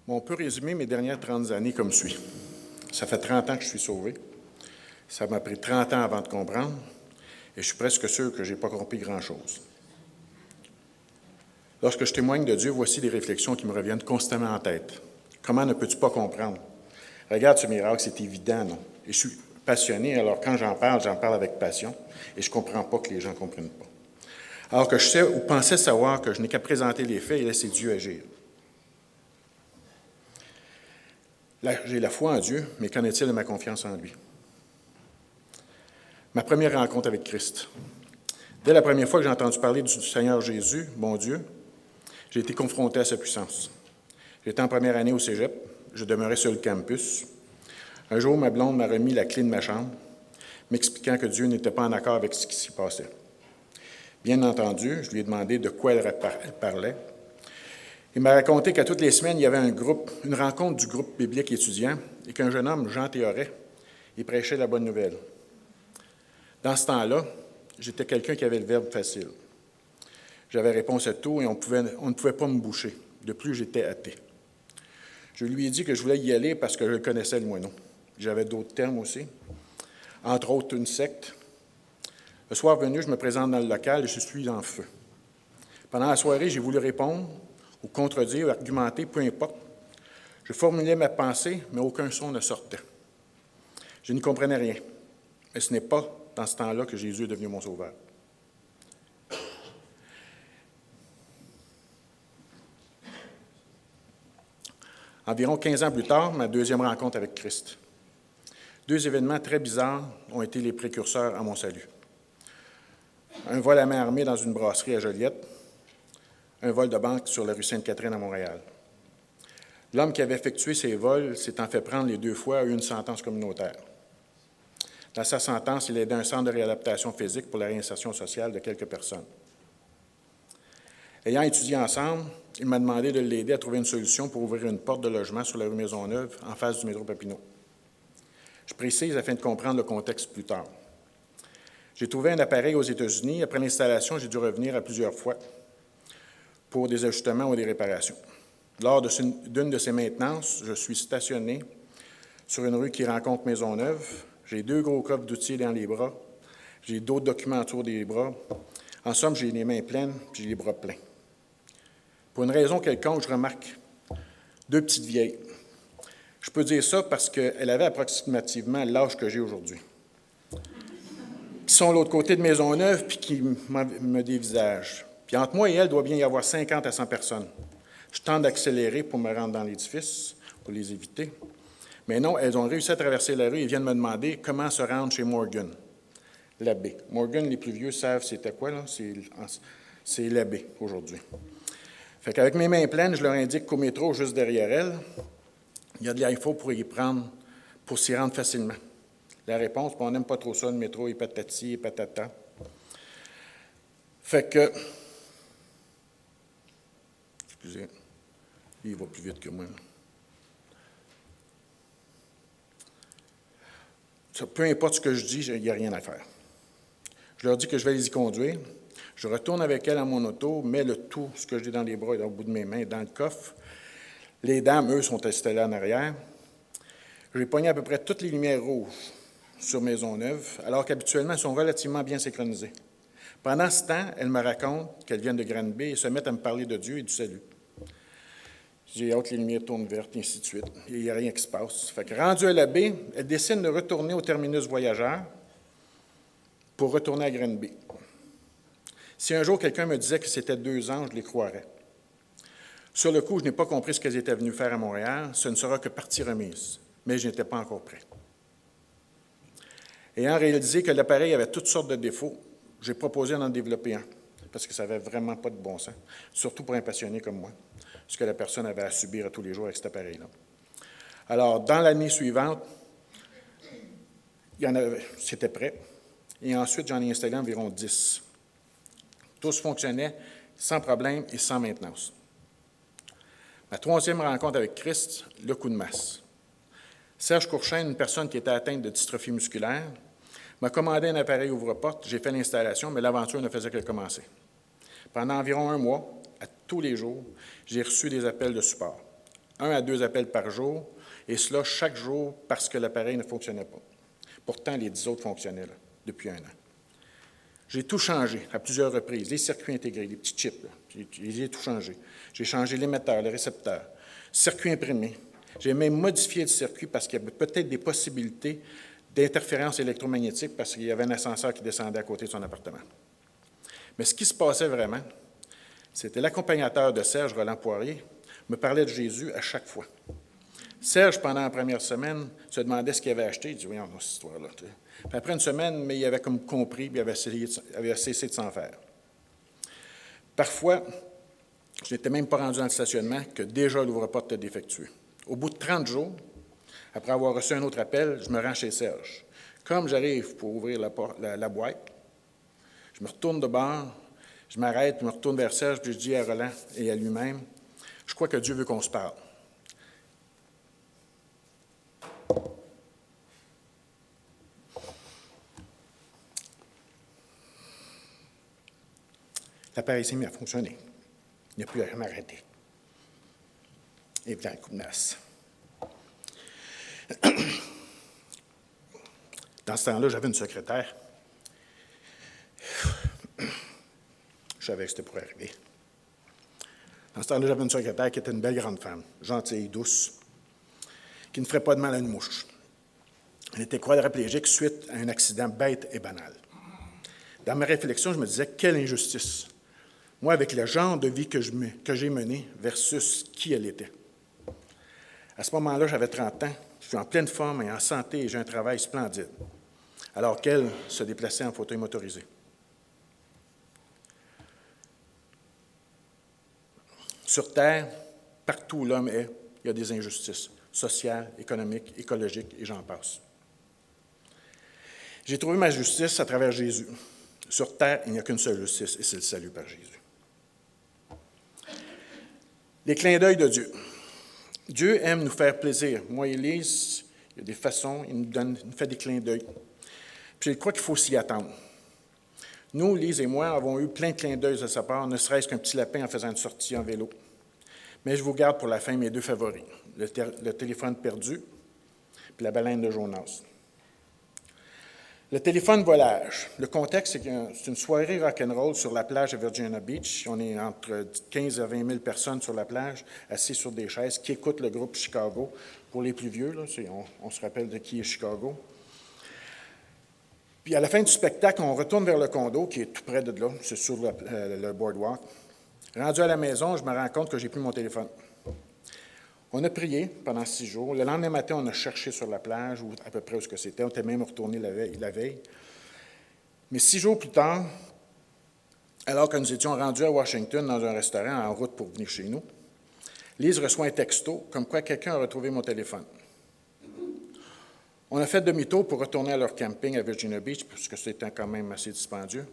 On peut résumer mes dernières 30 années comme suit. Ça fait 30 ans que je suis sauvé. Ça m'a pris 30 ans avant de comprendre. Et je suis presque sûr que je n'ai pas compris grand-chose. Lorsque je témoigne de Dieu, voici des réflexions qui me reviennent constamment en tête. Comment ne peux-tu pas comprendre? Regarde ce miracle, c'est évident, non? Et je suis passionné, alors quand j'en parle avec passion, et je ne comprends pas que les gens ne comprennent pas. Alors que je sais ou pensais savoir que je n'ai qu'à présenter les faits et laisser Dieu agir. Là, j'ai la foi en Dieu, mais qu'en est-il de ma confiance en lui? Ma première rencontre avec Christ. Dès la première fois que j'ai entendu parler du Seigneur Jésus, mon Dieu, j'ai été confronté à sa puissance. J'étais en première année au cégep, je demeurais sur le campus. Un jour, ma blonde m'a remis la clé de ma chambre, m'expliquant que Dieu n'était pas en accord avec ce qui s'y passait. Bien entendu, je lui ai demandé de quoi elle parlait. Il m'a raconté qu'à toutes les semaines, il y avait une rencontre du groupe biblique étudiant et qu'un jeune homme, Jean Théoret, y prêchait la bonne nouvelle. Dans ce temps-là, j'étais quelqu'un qui avait le verbe facile. J'avais réponse à tout et on ne pouvait pas me boucher. De plus, j'étais athée. Je lui ai dit que je voulais y aller parce que je connaissais le moineau. J'avais d'autres termes aussi, entre autres une secte. Le soir venu, je me présente dans le local et je suis en feu. Pendant la soirée, j'ai voulu répondre ou contredire ou argumenter, peu importe. Je formulais ma pensée, mais aucun son ne sortait. Je n'y comprenais rien. Mais ce n'est pas dans ce temps-là que Jésus est devenu mon sauveur. Environ 15 ans plus tard, ma deuxième rencontre avec Christ. Deux événements très bizarres ont été les précurseurs à mon salut. Un vol à main armée dans une brasserie à Joliette, un vol de banque sur la rue Sainte-Catherine à Montréal. L'homme qui avait effectué ces vols s'étant fait prendre les deux fois a eu une sentence communautaire. Dans sa sentence, il aidait un centre de réadaptation physique pour la réinsertion sociale de quelques personnes. Ayant étudié ensemble, il m'a demandé de l'aider à trouver une solution pour ouvrir une porte de logement sur la rue Maisonneuve, en face du métro Papineau. Je précise afin de comprendre le contexte plus tard. J'ai trouvé un appareil aux États-Unis. Après l'installation, j'ai dû revenir à plusieurs fois pour des ajustements ou des réparations. Lors d'une de ces maintenances, je suis stationné sur une rue qui rencontre Maisonneuve. J'ai deux gros coffres d'outils dans les bras. J'ai d'autres documents autour des bras. En somme, j'ai les mains pleines et j'ai les bras pleins. Pour une raison quelconque, je remarque deux petites vieilles. Je peux dire ça parce qu'elles avaient approximativement l'âge que j'ai aujourd'hui. Qui sont de l'autre côté de Maisonneuve puis qui me dévisagent. Puis entre moi et elles, il doit bien y avoir 50 à 100 personnes. Je tente d'accélérer pour me rendre dans l'édifice, pour les éviter. Mais non, elles ont réussi à traverser la rue et viennent me demander comment se rendre chez Morgan, l'abbé. Morgan, les plus vieux savent c'était quoi, là? C'est l'abbé aujourd'hui. Fait qu'avec mes mains pleines, je leur indique qu'au métro, juste derrière elles, il y a de l'info pour s'y rendre facilement. La réponse, on n'aime pas trop ça, le métro, et patati, et patata. Fait que, excusez, lui, il va plus vite que moi. Ça, peu importe ce que je dis, il n'y a rien à faire. Je leur dis que je vais les y conduire. Je retourne avec elles à mon auto, mets tout ce que j'ai dans les bras et au bout de mes mains dans le coffre. Les dames, eux, sont installées en arrière. J'ai pogné à peu près toutes les lumières rouges sur Maisonneuve, alors qu'habituellement, elles sont relativement bien synchronisées. Pendant ce temps, elles me racontent qu'elles viennent de Granby et se mettent à me parler de Dieu et du salut. J'ai hâte que les lumières tournent vertes, et ainsi de suite. Il n'y a rien qui se passe. Fait que rendu à la baie, elles décident de retourner au terminus voyageurs pour retourner à Granby. Si un jour quelqu'un me disait que c'était 2 anges, je les croirais. Sur le coup, je n'ai pas compris ce qu'elles étaient venues faire à Montréal. Ce ne sera que partie remise. Mais je n'étais pas encore prêt. Ayant réalisé que l'appareil avait toutes sortes de défauts, j'ai proposé d'en développer un, parce que ça n'avait vraiment pas de bon sens, surtout pour un passionné comme moi, ce que la personne avait à subir à tous les jours avec cet appareil-là. Alors, dans l'année suivante, c'était prêt, et ensuite, j'en ai installé environ 10. Tous fonctionnaient sans problème et sans maintenance. Ma troisième rencontre avec Christ, le coup de masse. Serge Courchaine, une personne qui était atteinte de dystrophie musculaire, m'a commandé un appareil ouvre-porte. J'ai fait l'installation, mais l'aventure ne faisait que commencer. Pendant environ 1 mois, à tous les jours, j'ai reçu des appels de support. 1 à 2 appels par jour, et cela chaque jour parce que l'appareil ne fonctionnait pas. Pourtant, les 10 autres fonctionnaient là, depuis 1 an. J'ai tout changé à plusieurs reprises, les circuits intégrés, les petits chips, j'ai tout changé. J'ai changé l'émetteur, le récepteur, circuit imprimé. J'ai même modifié le circuit parce qu'il y avait peut-être des possibilités d'interférence électromagnétique parce qu'il y avait un ascenseur qui descendait à côté de son appartement. Mais ce qui se passait vraiment, c'était l'accompagnateur de Serge, Roland Poirier, me parlait de Jésus à chaque fois. Serge, pendant la première semaine, se demandait ce qu'il avait acheté. Il dit, voyons, cette histoire-là. Puis après une semaine, mais il avait comme compris, puis il avait cessé de s'en faire. Parfois, je n'étais même pas rendu dans le stationnement que déjà l'ouvre-porte était défectueux. Au bout de 30 jours, après avoir reçu un autre appel, je me rends chez Serge. Comme j'arrive pour ouvrir la boîte, je me retourne de bord, je m'arrête, je me retourne vers Serge, puis je dis à Roland et à lui-même, « Je crois que Dieu veut qu'on se parle. » L'appareil s'est mis à fonctionner. Il n'y a plus à m'arrêter. Et puis, un coup de masse. Dans ce temps-là, j'avais une secrétaire. Je savais que c'était pour arriver. Dans ce temps-là, j'avais une secrétaire qui était une belle grande femme, gentille, douce, qui ne ferait pas de mal à une mouche. Elle était quadriplégique suite à un accident bête et banal. Dans ma réflexion, je me disais, quelle injustice! Moi, avec le genre de vie que j'ai mené versus qui elle était. À ce moment-là, j'avais 30 ans, je suis en pleine forme et en santé et j'ai un travail splendide, alors qu'elle se déplaçait en fauteuil motorisé. Sur Terre, partout où l'homme est, il y a des injustices sociales, économiques, écologiques et j'en passe. J'ai trouvé ma justice à travers Jésus. Sur Terre, il n'y a qu'une seule justice et c'est le salut par Jésus. Les clins d'œil de Dieu. Dieu aime nous faire plaisir. Moi et Lise, il y a des façons, il nous fait des clins d'œil. Puis je crois qu'il faut s'y attendre. Nous, Lise et moi, avons eu plein de clins d'œil de sa part, ne serait-ce qu'un petit lapin en faisant une sortie en vélo. Mais je vous garde pour la fin mes 2 favoris, le téléphone perdu puis la baleine de Jonas. Le téléphone volage. Le contexte, c'est que c'est une soirée rock'n'roll sur la plage de Virginia Beach. On est entre 15 à 20 000 personnes sur la plage, assis sur des chaises, qui écoutent le groupe Chicago. Pour les plus vieux, là, on se rappelle de qui est Chicago. Puis à la fin du spectacle, on retourne vers le condo, qui est tout près de là, c'est sur le boardwalk. Rendu à la maison, je me rends compte que j'ai plus mon téléphone. On a prié pendant 6 jours. Le lendemain matin, on a cherché sur la plage, ou à peu près où c'était. On était même retourné la veille. Mais 6 jours plus tard, alors que nous étions rendus à Washington dans un restaurant en route pour venir chez nous, Lise reçoit un texto comme quoi quelqu'un a retrouvé mon téléphone. On a fait demi-tour pour retourner à leur camping à Virginia Beach, puisque c'était quand même assez dispendieux,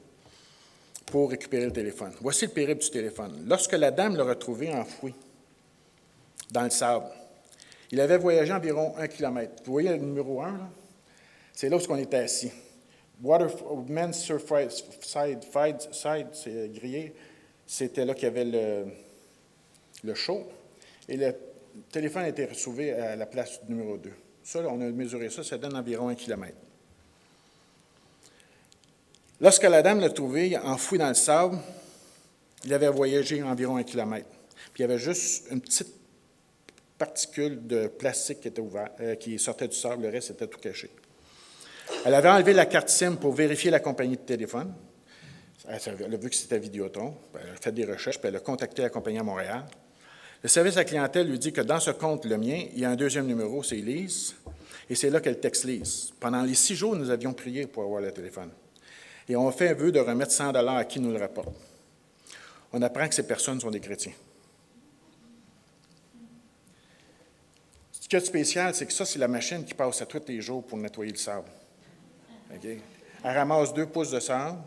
pour récupérer le téléphone. Voici le périple du téléphone. Lorsque la dame l'a retrouvé enfoui dans le sable, il avait voyagé environ 1 kilomètre. Vous voyez le numéro 1, là? C'est là où on était assis. Waterman Surfside, c'est grillé. C'était là qu'il y avait le show. Et le téléphone a été retrouvé à la place numéro 2. Ça, on a mesuré ça, ça donne environ 1 kilomètre. Lorsque la dame l'a trouvé enfoui dans le sable, il avait voyagé environ 1 kilomètre. Puis il y avait juste une petite particule de plastique qui sortait du sable, le reste était tout caché. Elle avait enlevé la carte SIM pour vérifier la compagnie de téléphone. Elle a vu que c'était Vidéotron. Elle a fait des recherches, puis elle a contacté la compagnie à Montréal. Le service à la clientèle lui dit que dans ce compte, le mien, il y a un deuxième numéro, c'est Lise, et c'est là qu'elle texte Lise. Pendant les 6 jours, nous avions prié pour avoir le téléphone. Et on a fait un vœu de remettre 100 $ à qui nous le rapporte. On apprend que ces personnes sont des chrétiens. Ce qui est spécial, c'est que ça, c'est la machine qui passe à tous les jours pour nettoyer le sable. Okay? Elle ramasse 2 pouces de sable,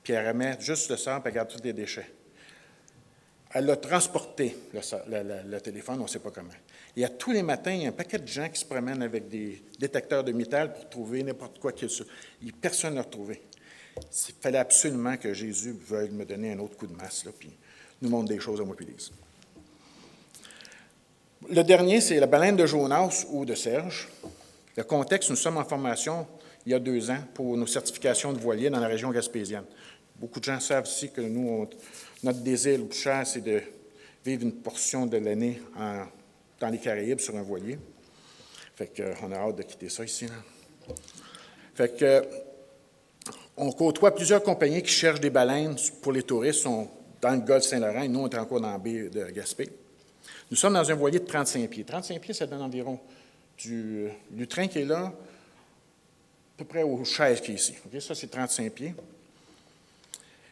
puis elle remet juste le sable, puis elle garde tous les déchets. Elle a transporté le téléphone, on ne sait pas comment. Et à tous les matins, il y a un paquet de gens qui se promènent avec des détecteurs de métal pour trouver n'importe quoi qu'il y a. Personne ne l'a retrouvé. Il fallait absolument que Jésus veuille me donner un autre coup de masse, là, puis nous montre des choses à moi puis Lise. Le dernier, c'est la baleine de Jonas ou de Serge. Le contexte, nous sommes en formation il y a 2 ans pour nos certifications de voiliers dans la région gaspésienne. Beaucoup de gens savent ici que nous, notre désir le plus cher, c'est de vivre une portion de l'année dans les Caraïbes sur un voilier. Fait qu'on a hâte de quitter ça ici. Là. Fait que, on côtoie plusieurs compagnies qui cherchent des baleines pour les touristes, sont dans le golfe Saint-Laurent, et nous, on est encore dans la baie de Gaspé. Nous sommes dans un voilier de 35 pieds. 35 pieds, ça donne environ du train qui est là, à peu près au chef qui est ici. Okay? Ça, c'est 35 pieds.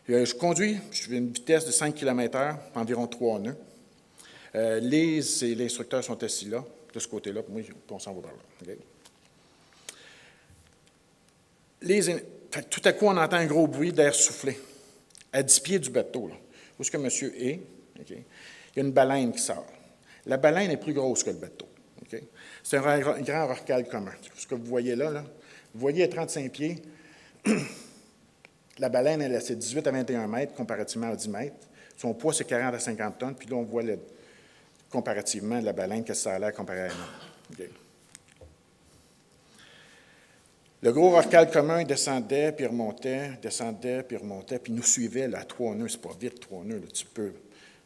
Je conduis, je fais une vitesse de 5 km/h, environ 3 nœuds. Lise et l'instructeur sont assis là, de ce côté-là, puis moi, on s'en va par là. Okay? Tout à coup, on entend un gros bruit d'air soufflé, à 10 pieds du bateau. Là. Où est-ce que monsieur est? Okay? Il y a une baleine qui sort. La baleine est plus grosse que le bateau. Okay? C'est un grand rorqual commun. Ce que vous voyez là, vous voyez à 35 pieds, la baleine, elle, c'est 18 à 21 mètres comparativement à 10 mètres. Son poids, c'est 40 à 50 tonnes. Puis là, on voit comparativement la baleine, qu'est-ce que ça a l'air comparé à un homme. Okay. Le gros rorqual commun descendait, puis remontait, puis nous suivait là, à 3 nœuds. C'est pas vite, 3 nœuds. Là. Tu peux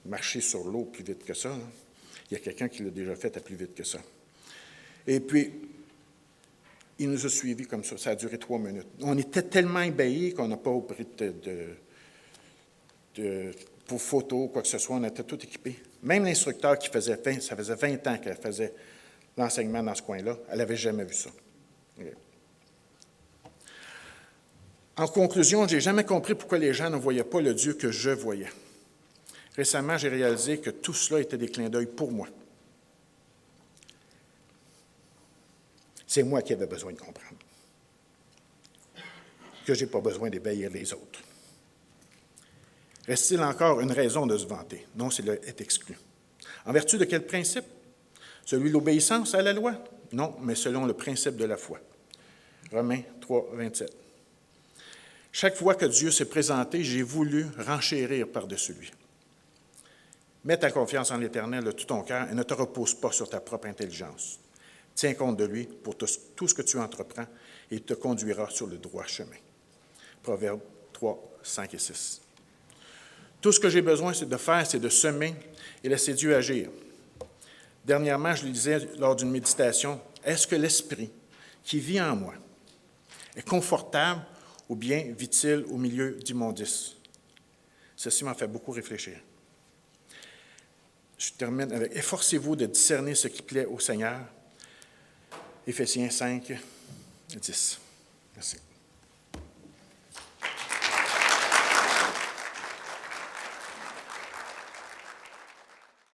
marcher sur l'eau plus vite que ça. Là. Il y a quelqu'un qui l'a déjà fait à plus vite que ça. Et puis, il nous a suivis comme ça. Ça a duré 3 minutes. On était tellement ébahis qu'on n'a pas pris pour photo, quoi que ce soit. On était tout équipés. Même l'instructeur qui faisait ça faisait 20 ans qu'elle faisait l'enseignement dans ce coin-là. Elle n'avait jamais vu ça. Okay. En conclusion, je n'ai jamais compris pourquoi les gens ne voyaient pas le Dieu que je voyais. Récemment, j'ai réalisé que tout cela était des clins d'œil pour moi. C'est moi qui avais besoin de comprendre. Que je n'ai pas besoin d'ébahir les autres. Reste-t-il encore une raison de se vanter? Non, c'est est exclu. En vertu de quel principe? Celui de l'obéissance à la loi? Non, mais selon le principe de la foi. Romains 3, 27. Chaque fois que Dieu s'est présenté, j'ai voulu renchérir par-dessus lui. Mets ta confiance en l'Éternel de tout ton cœur et ne te repose pas sur ta propre intelligence. Tiens compte de lui pour tout ce que tu entreprends et il te conduira sur le droit chemin. Proverbes 3, 5 et 6. Tout ce que j'ai besoin de faire, c'est de semer et laisser Dieu agir. Dernièrement, je le disais lors d'une méditation, est-ce que l'Esprit qui vit en moi est confortable ou bien vit-il au milieu d'immondices? Ceci m'a fait beaucoup réfléchir. Je termine avec « Efforcez-vous de discerner ce qui plaît au Seigneur ». Éphésiens 5, 10. Merci.